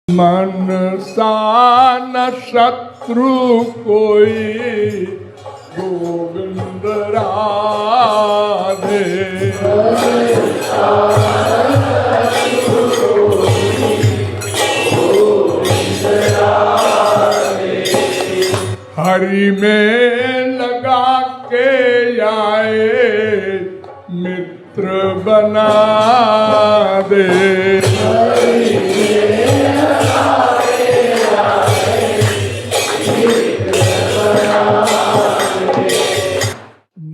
मन सान शत्रु कोई गोविंद राधे। हरि में लगा के आए मित्र बना दे।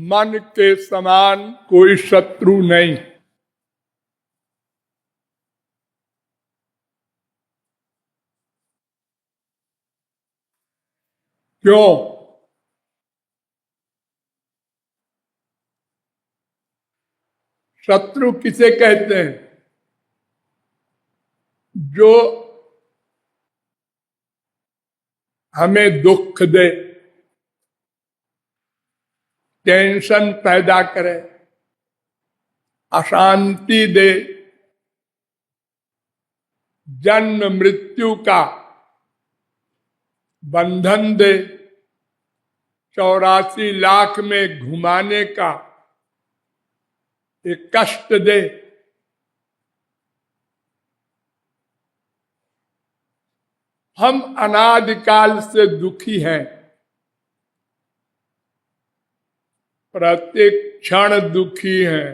मन के समान कोई शत्रु नहीं। क्यों? शत्रु किसे कहते हैं? जो हमें दुख दे, टेंशन पैदा करे, अशांति दे, जन्म मृत्यु का बंधन दे, 84 लाख में घुमाने का एक कष्ट दे। हम अनादिकाल से दुखी हैं, प्रत्येक क्षण दुखी हैं।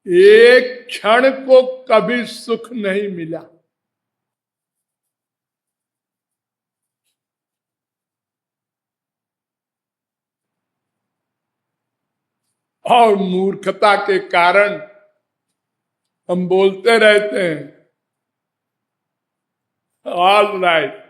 एक क्षण को कभी सुख नहीं मिला। और मूर्खता के कारण हम बोलते रहते हैं ऑल राइट।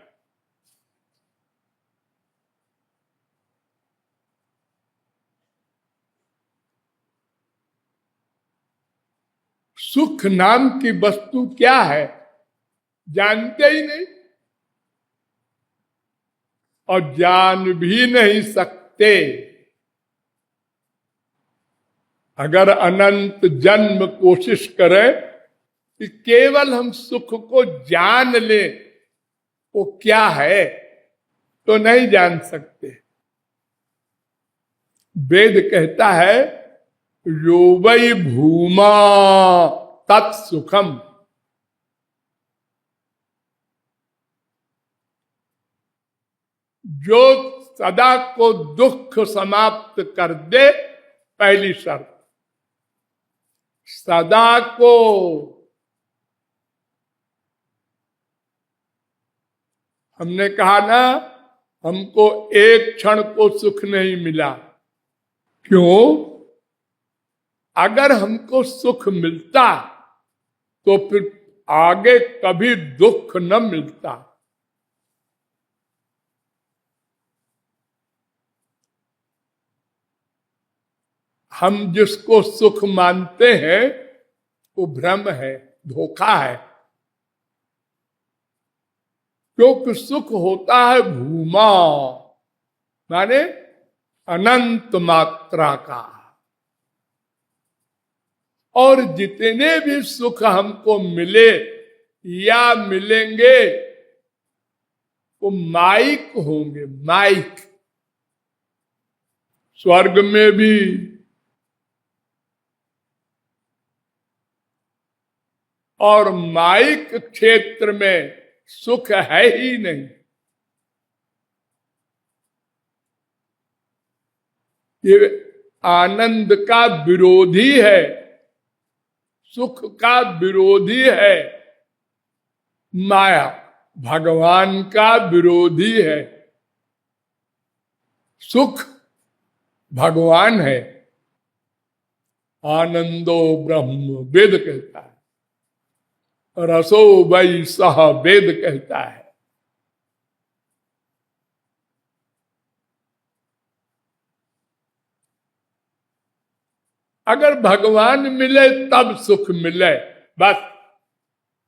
सुख नाम की वस्तु क्या है जानते ही नहीं, और जान भी नहीं सकते। अगर अनंत जन्म कोशिश करें कि केवल हम सुख को जान लें वो क्या है, तो नहीं जान सकते। वेद कहता है यो वै भूमा तत्सुखम। जो सदा को दुख समाप्त कर दे, पहली शर्त सदा को। हमने कहा ना, हमको एक क्षण को सुख नहीं मिला। क्यों? अगर हमको सुख मिलता तो फिर आगे कभी दुख न मिलता। हम जिसको सुख मानते हैं वो भ्रम है, धोखा है। क्योंकि सुख होता है भूमा, माने अनंत मात्रा का। और जितने भी सुख हमको मिले या मिलेंगे वो माइक होंगे, माइक। स्वर्ग में भी और माइक क्षेत्र में सुख है ही नहीं। ये आनंद का विरोधी है, सुख का विरोधी है माया, भगवान का विरोधी है। सुख भगवान है, आनंदो ब्रह्म वेद कहता है, रसो वै सह वेद कहता है। अगर भगवान मिले तब सुख मिले, बस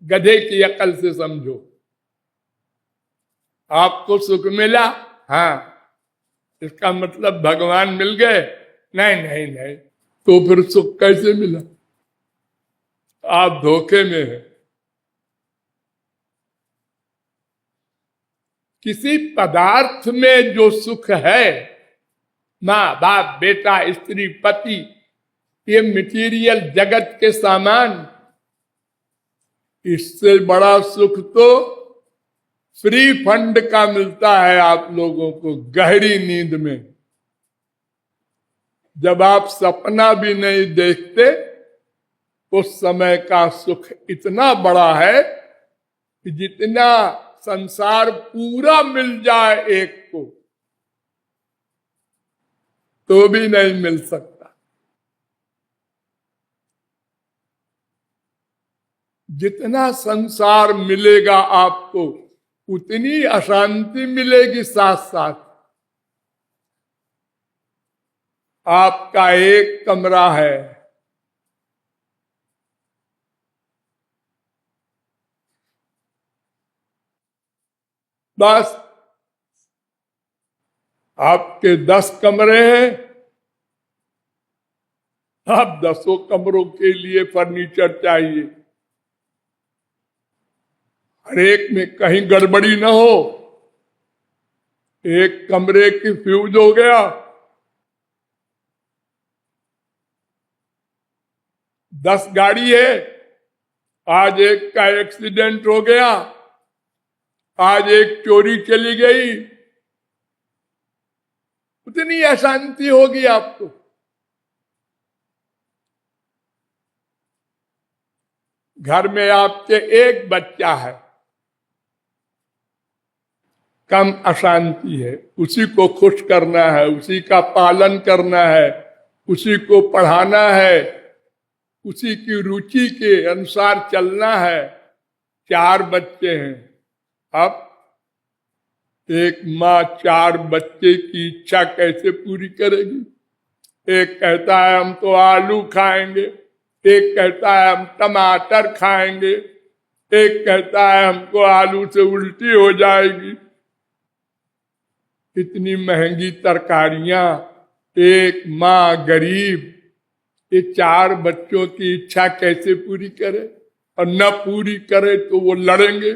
गधे की अकल से समझो। आपको सुख मिला, हाँ, इसका मतलब भगवान मिल गए? नहीं नहीं नहीं। तो फिर सुख कैसे मिला? आप धोखे में हैं। किसी पदार्थ में जो सुख है, माँ बाप बेटा स्त्री पति, ये मटेरियल जगत के सामान, इससे बड़ा सुख तो फ्री फंड का मिलता है आप लोगों को गहरी नींद में। जब आप सपना भी नहीं देखते, उस समय का सुख इतना बड़ा है कि जितना संसार पूरा मिल जाए एक को तो भी नहीं मिल सकता। जितना संसार मिलेगा आपको उतनी अशांति मिलेगी। साथ साथ आपका एक कमरा है, बस आपके 10 कमरे हैं, आप 10 कमरों के लिए फर्नीचर चाहिए। हर एक में कहीं गड़बड़ी ना हो। एक कमरे की फ्यूज हो गया, 10 गाड़ी है, आज एक का एक्सीडेंट हो गया, आज एक चोरी चली गई, उतनी अशांति होगी आपको। घर में आपके एक बच्चा है, कम अशांति है। उसी को खुश करना है, उसी का पालन करना है, उसी को पढ़ाना है, उसी की रुचि के अनुसार चलना है। 4 बच्चे हैं। अब एक माँ 4 बच्चे की इच्छा कैसे पूरी करेगी? एक कहता है हम तो आलू खाएंगे, एक कहता है हम टमाटर खाएंगे, एक कहता है हमको आलू से उल्टी हो जाएगी। इतनी महंगी तरकारियां, एक माँ गरीब, ये 4 बच्चों की इच्छा कैसे पूरी करे? और न पूरी करे तो वो लड़ेंगे,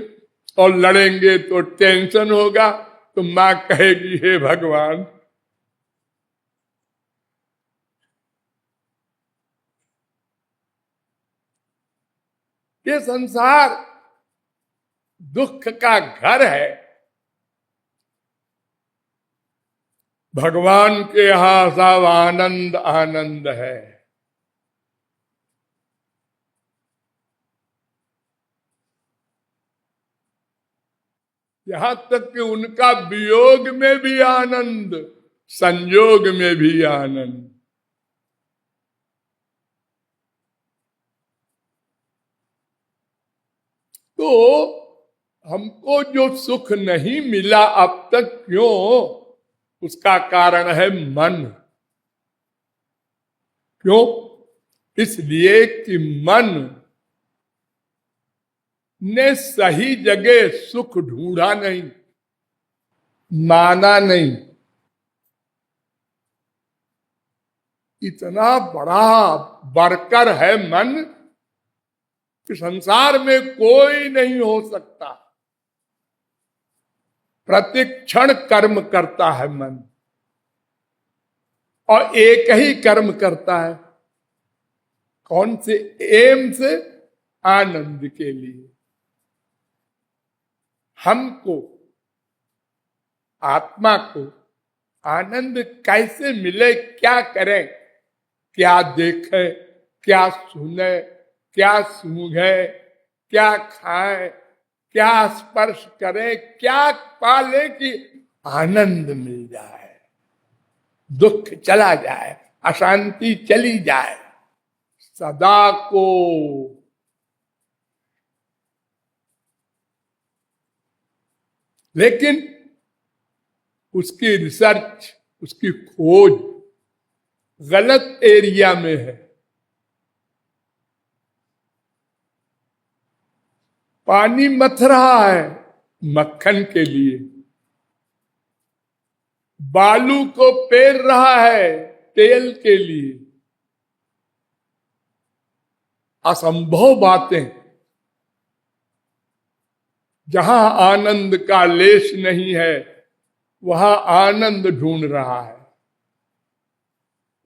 और लड़ेंगे तो टेंशन होगा। तो माँ कहेगी हे भगवान, ये संसार दुख का घर है। भगवान के यहां सब आनंद आनंद है। यहां तक कि उनका वियोग में भी आनंद, संयोग में भी आनंद। तो हमको जो सुख नहीं मिला अब तक, क्यों? उसका कारण है मन। क्यों? इसलिए कि मन ने सही जगह सुख ढूंढा नहीं, माना नहीं। इतना बड़ा वर्कर है मन कि संसार में कोई नहीं हो सकता। प्रतिक्षण कर्म करता है मन, और एक ही कर्म करता है। कौन से? एम से, आनंद के लिए। हमको, आत्मा को आनंद कैसे मिले? क्या करें? क्या देखे, क्या सुने, क्या सूंघे, क्या खाए, क्या स्पर्श करें, क्या पाले कि आनंद मिल जाए, दुख चला जाए, अशांति चली जाए। सदा को लेकिन उसकी रिसर्च, उसकी खोज गलत एरिया में है। पानी मथ रहा है मक्खन के लिए, बालू को पेर रहा है तेल के लिए। असंभव बातें, जहां आनंद का लेश नहीं है वहां आनंद ढूंढ रहा है,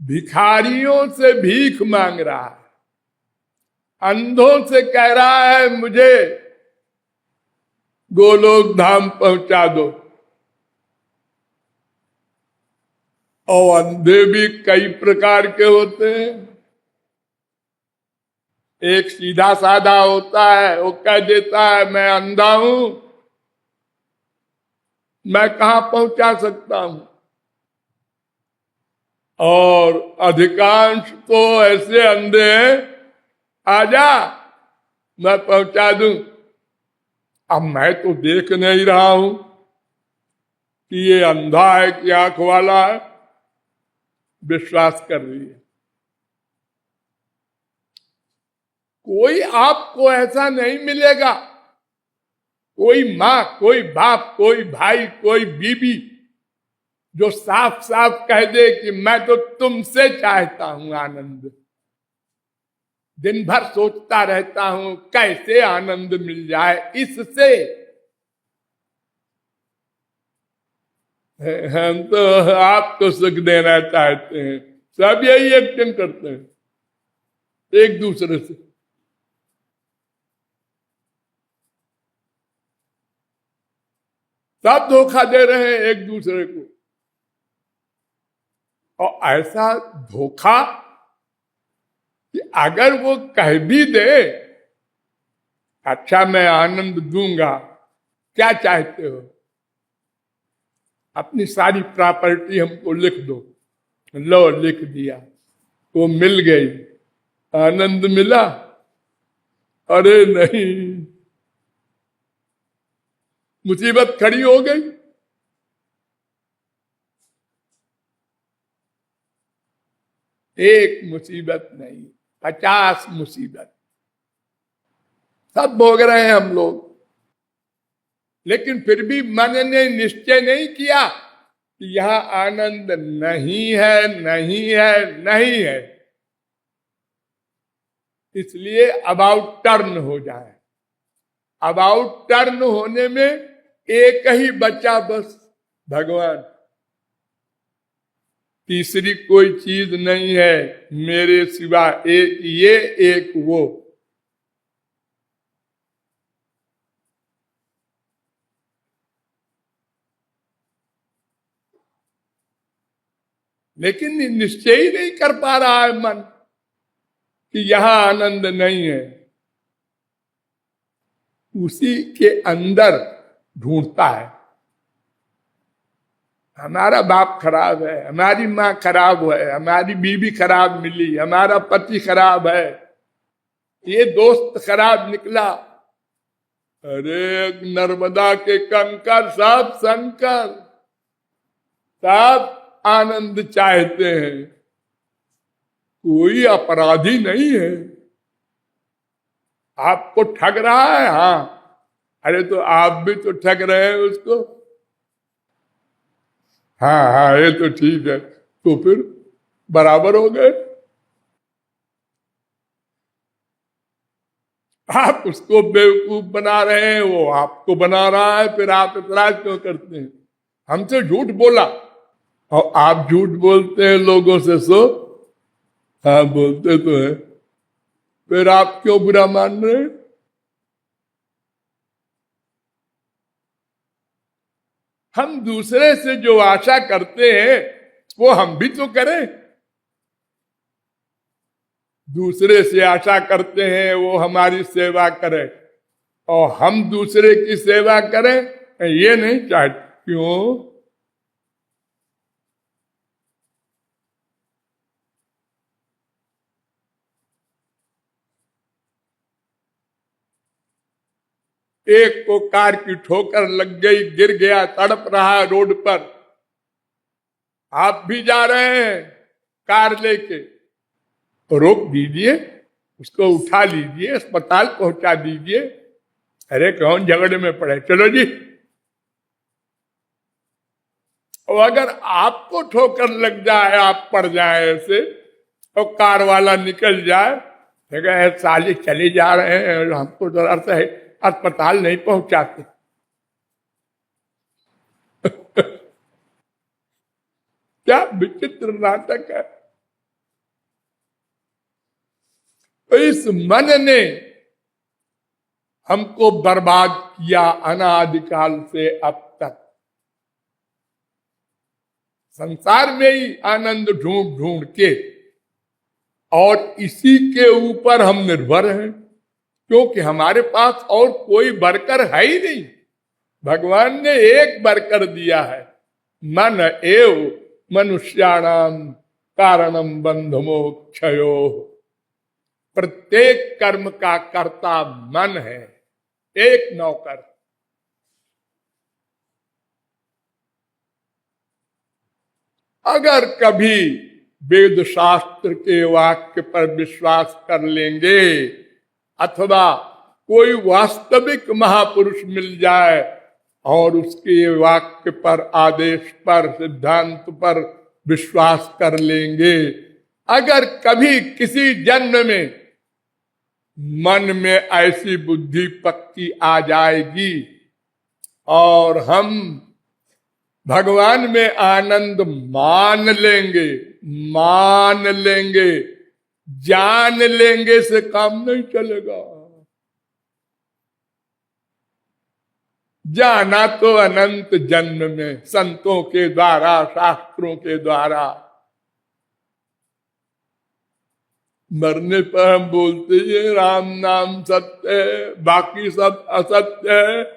भिखारियों से भीख मांग रहा है, अंधों से कह रहा है मुझे गोलोक धाम पहुंचा दो। और अंधे भी कई प्रकार के होते हैं। एक सीधा साधा होता है, वो कह देता है मैं अंधा हूं, मैं कहां पहुंचा सकता हूं। और अधिकांश तो ऐसे अंधे हैं, आजा मैं पहुंचा दूं। अब मैं तो देख नहीं रहा हूं कि ये अंधा है कि आंख वाला है, विश्वास कर रही है। कोई आपको ऐसा नहीं मिलेगा, कोई मां, कोई बाप, कोई भाई, कोई बीबी जो साफ साफ कह दे कि मैं तो तुमसे चाहता हूं आनंद, दिन भर सोचता रहता हूं कैसे आनंद मिल जाए इससे। हम तो आपको सुख देना चाहते हैं, सब यही एक्टिंग करते हैं एक दूसरे से। सब धोखा दे रहे हैं एक दूसरे को। और ऐसा धोखा कि अगर वो कह भी दे अच्छा मैं आनंद दूंगा, क्या चाहते हो, अपनी सारी प्रॉपर्टी हमको लिख दो, लो लिख दिया, वो मिल गई, आनंद मिला? अरे नहीं, मुसीबत खड़ी हो गई। एक मुसीबत नहीं, 50 मुसीबत सब भोग रहे हैं हम लोग। लेकिन फिर भी मन ने निश्चय नहीं किया कि यहां आनंद नहीं है, नहीं है, नहीं है। इसलिए अबाउट टर्न हो जाए। अबाउट टर्न होने में एक ही बचा बस, भगवान। तीसरी कोई चीज नहीं है मेरे सिवा, एक ये एक वो। लेकिन निश्चय ही नहीं कर पा रहा है मन कि यहां आनंद नहीं है। उसी के अंदर ढूंढता है। हमारा बाप खराब है, हमारी माँ खराब है, हमारी बीवी खराब मिली, हमारा पति खराब है, ये दोस्त खराब निकला। अरे नर्मदा के कंकर सब शंकर, सब आनंद चाहते हैं, कोई अपराधी नहीं है। आपको ठग रहा है, हाँ, अरे तो आप भी तो ठग रहे हैं उसको। हाँ हाँ ये तो ठीक है, तो फिर बराबर हो गए। आप उसको बेवकूफ बना रहे हैं, वो आपको बना रहा है, फिर आप इतराज क्यों करते हैं? हमसे झूठ बोला और आप झूठ बोलते हैं लोगों से, सो हाँ बोलते तो है, फिर आप क्यों बुरा मान रहे हैं? हम दूसरे से जो आशा करते हैं वो हम भी तो करें। दूसरे से आशा करते हैं वो हमारी सेवा करे, और हम दूसरे की सेवा करें ये नहीं चाहते। क्यों? एक को कार की ठोकर लग गई, गिर गया, तड़प रहा है रोड पर। आप भी जा रहे हैं कार लेके, तो रोक दीजिए, उसको उठा लीजिए, अस्पताल पहुंचा दीजिए। अरे कौन झगड़े में पड़े, चलो जी। और अगर आपको ठोकर लग जाए, आप पड़ जाए ऐसे और कार वाला निकल जाए, जगह साले चले जा रहे हैं और हमको जरा सा अस्पताल नहीं पहुंचाते। क्या विचित्र नाटक है। तो इस मन ने हमको बर्बाद किया अनादिकाल से अब तक। संसार में ही आनंद ढूंढ ढूंढ के, और इसी के ऊपर हम निर्भर हैं, क्योंकि हमारे पास और कोई वर्कर है ही नहीं। भगवान ने एक वर्कर दिया है, मन एव मनुष्याणाम कारणम बंध मोक्षयो। प्रत्येक कर्म का कर्ता मन है, एक नौकर। अगर कभी वेद शास्त्र के वाक्य पर विश्वास कर लेंगे, अथवा कोई वास्तविक महापुरुष मिल जाए और उसके वाक्य पर, आदेश पर, सिद्धांत पर विश्वास कर लेंगे, अगर कभी किसी जन्म में मन में ऐसी बुद्धि पक्की आ जाएगी और हम भगवान में आनंद मान लेंगे, मान लेंगे, जान लेंगे से काम नहीं चलेगा। जाना तो अनंत जन्म में, संतों के द्वारा, शास्त्रों के द्वारा। मरने पर हम बोलते हैं राम नाम सत्य है, बाकी सब असत्य है।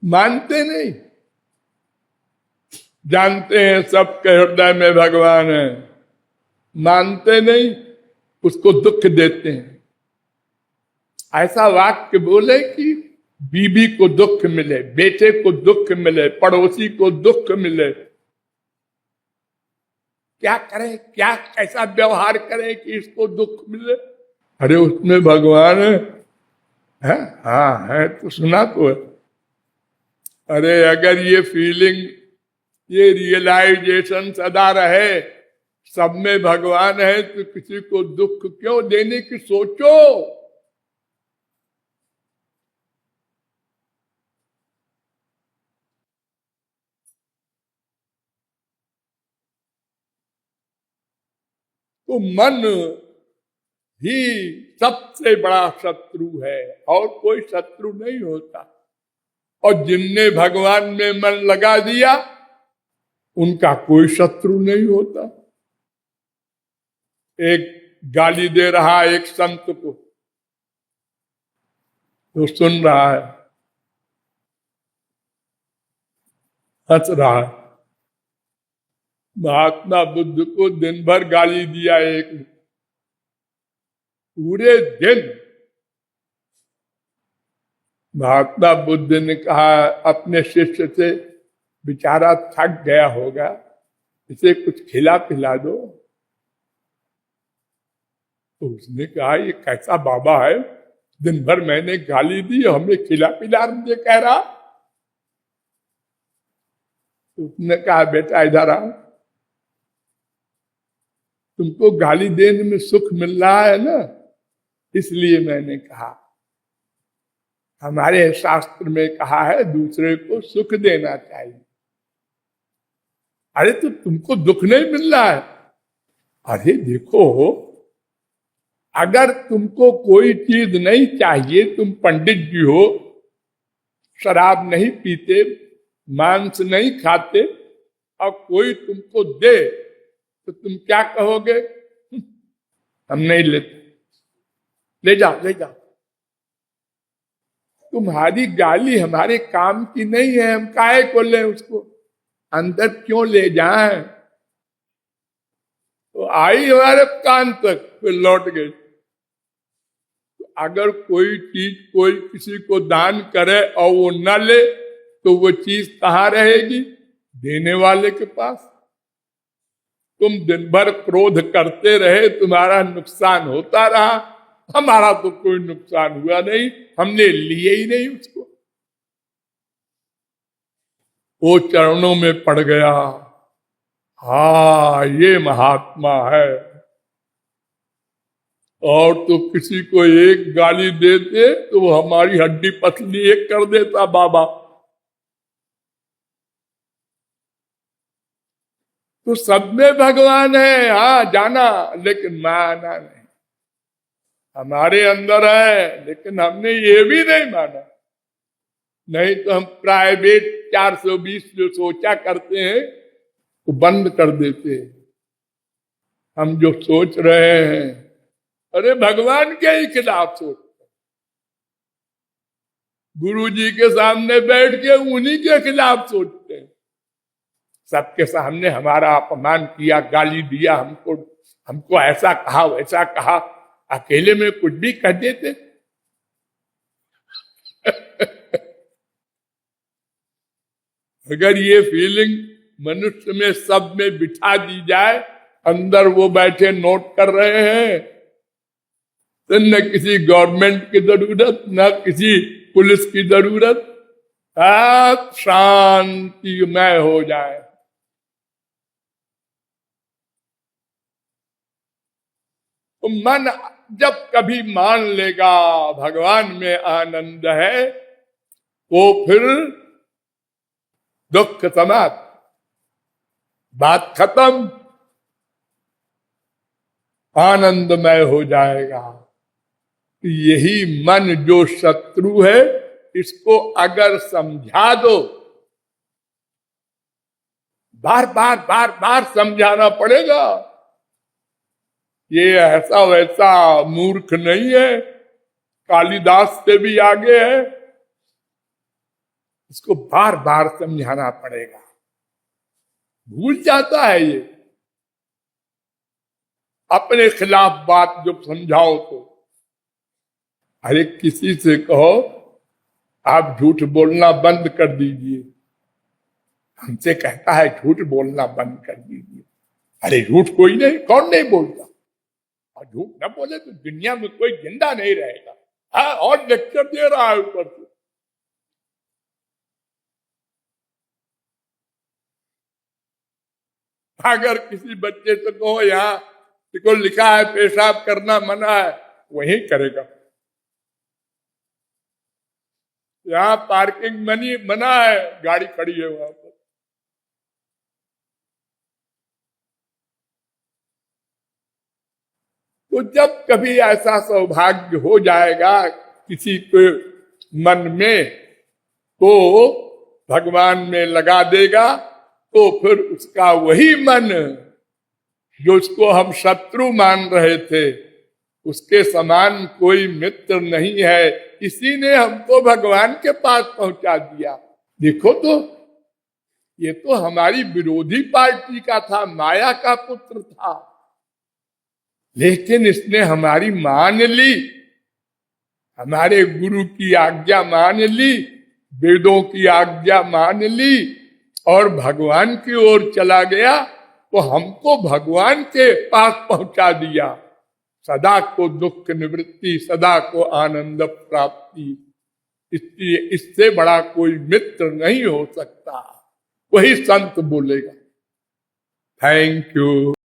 मानते नहीं, जानते हैं सबके हृदय में भगवान है, मानते नहीं, उसको दुख देते हैं। ऐसा वाक्य बोले कि बीबी को दुख मिले, बेटे को दुख मिले, पड़ोसी को दुख मिले, क्या करें, क्या कैसा व्यवहार करें कि इसको दुख मिले। अरे उसमें भगवान है? हाँ है तो सुना तो है। अरे अगर ये फीलिंग, ये रियलाइजेशन सदा रहे सब में भगवान है, तो किसी को दुख क्यों देने की सोचो। तो मन ही सबसे बड़ा शत्रु है, और कोई शत्रु नहीं होता। और जिनने भगवान में मन लगा दिया उनका कोई शत्रु नहीं होता। एक गाली दे रहा एक संत को, तो सुन रहा है, हंस रहा है। महात्मा बुद्ध को दिन भर गाली दिया एक, पूरे दिन। महात्मा बुद्ध ने कहा अपने शिष्य से, बेचारा थक गया होगा, इसे कुछ खिला पिला दो। तो उसने कहा ये कैसा बाबा है, दिन भर मैंने गाली दी, हमें खिला पिला दे कह रहा। तो उसने कहा बेटा इधर आओ, तुमको गाली देने में सुख मिल रहा है ना, इसलिए मैंने कहा। हमारे शास्त्र में कहा है दूसरे को सुख देना चाहिए। अरे तो तुमको दुख नहीं मिल रहा है? अरे देखो, अगर तुमको कोई चीज नहीं चाहिए, तुम पंडित जी हो, शराब नहीं पीते, मांस नहीं खाते, और कोई तुमको दे तो तुम क्या कहोगे? हम नहीं लेते, ले जाओ ले जाओ। तुम्हारी गाली हमारे काम की नहीं है, हम काहे को लें उसको, अंदर क्यों ले जाएं? तो आई हमारे कान तक, फिर लौट गई। तो अगर कोई चीज कोई किसी को दान करे और वो न ले, तो वो चीज कहाँ रहेगी? देने वाले के पास। तुम दिन भर क्रोध करते रहे, तुम्हारा नुकसान होता रहा, हमारा तो कोई नुकसान हुआ नहीं, हमने लिए ही नहीं उसको। वो चरणों में पड़ गया। हाँ, ये महात्मा है। और तो किसी को एक गाली देते तो वो हमारी हड्डी पतली एक कर देता बाबा। तो सब में भगवान है, हाँ जाना, लेकिन माना नहीं। हमारे अंदर है लेकिन हमने ये भी नहीं माना। नहीं तो हम प्राइवेट 420 जो सोचा करते हैं वो बंद कर देते हैं। हम जो सोच रहे हैं, अरे भगवान के ही खिलाफ सोच, गुरु जी के सामने बैठ के उन्हीं के खिलाफ सोचते हैं। सबके सामने हमारा अपमान किया, गाली दिया, हमको ऐसा कहा वैसा कहा, अकेले में कुछ भी कह देते। अगर ये फीलिंग मनुष्य में सब में बिठा दी जाए, अंदर वो बैठे नोट कर रहे हैं, तो न किसी गवर्नमेंट की जरूरत, न किसी पुलिस की जरूरत, आप शांतिमय हो जाए। तो मन जब कभी मान लेगा भगवान में आनंद है, तो फिर दुख समाप्त, बात खत्म, आनंदमय हो जाएगा। यही मन जो शत्रु है, इसको अगर समझा दो, बार बार बार बार समझाना पड़ेगा, ये ऐसा वैसा मूर्ख नहीं है, कालिदास से भी आगे है, इसको बार बार समझाना पड़ेगा। भूल जाता है ये, अपने खिलाफ बात जब समझाओ तो, अरे किसी से कहो आप झूठ बोलना बंद कर दीजिए, हमसे कहता है झूठ बोलना बंद कर दीजिए। अरे झूठ कोई नहीं, कौन नहीं बोलता, और झूठ न बोले तो दुनिया में कोई जिंदा नहीं रहेगा। हाँ, और लेक्चर दे रहा है ऊपर से। अगर किसी बच्चे से कहो यहाँ देखो लिखा है पेशाब करना मना है, वही करेगा। यहाँ पार्किंग मना है, गाड़ी खड़ी है वहां पर। तो जब कभी ऐसा सौभाग्य हो जाएगा किसी के मन में, तो भगवान में लगा देगा, तो फिर उसका वही मन जो उसको हम शत्रु मान रहे थे, उसके समान कोई मित्र नहीं है, इसी ने हमको भगवान के पास पहुंचा दिया। देखो तो ये तो हमारी विरोधी पार्टी का था, माया का पुत्र था, लेकिन इसने हमारी मान ली, हमारे गुरु की आज्ञा मान ली, वेदों की आज्ञा मान ली, और भगवान की ओर चला गया, तो हमको भगवान के पास पहुंचा दिया। सदा को दुख निवृत्ति, सदा को आनंद प्राप्ति, इसलिए इससे बड़ा कोई मित्र नहीं हो सकता। वही संत बोलेगा। Thank you.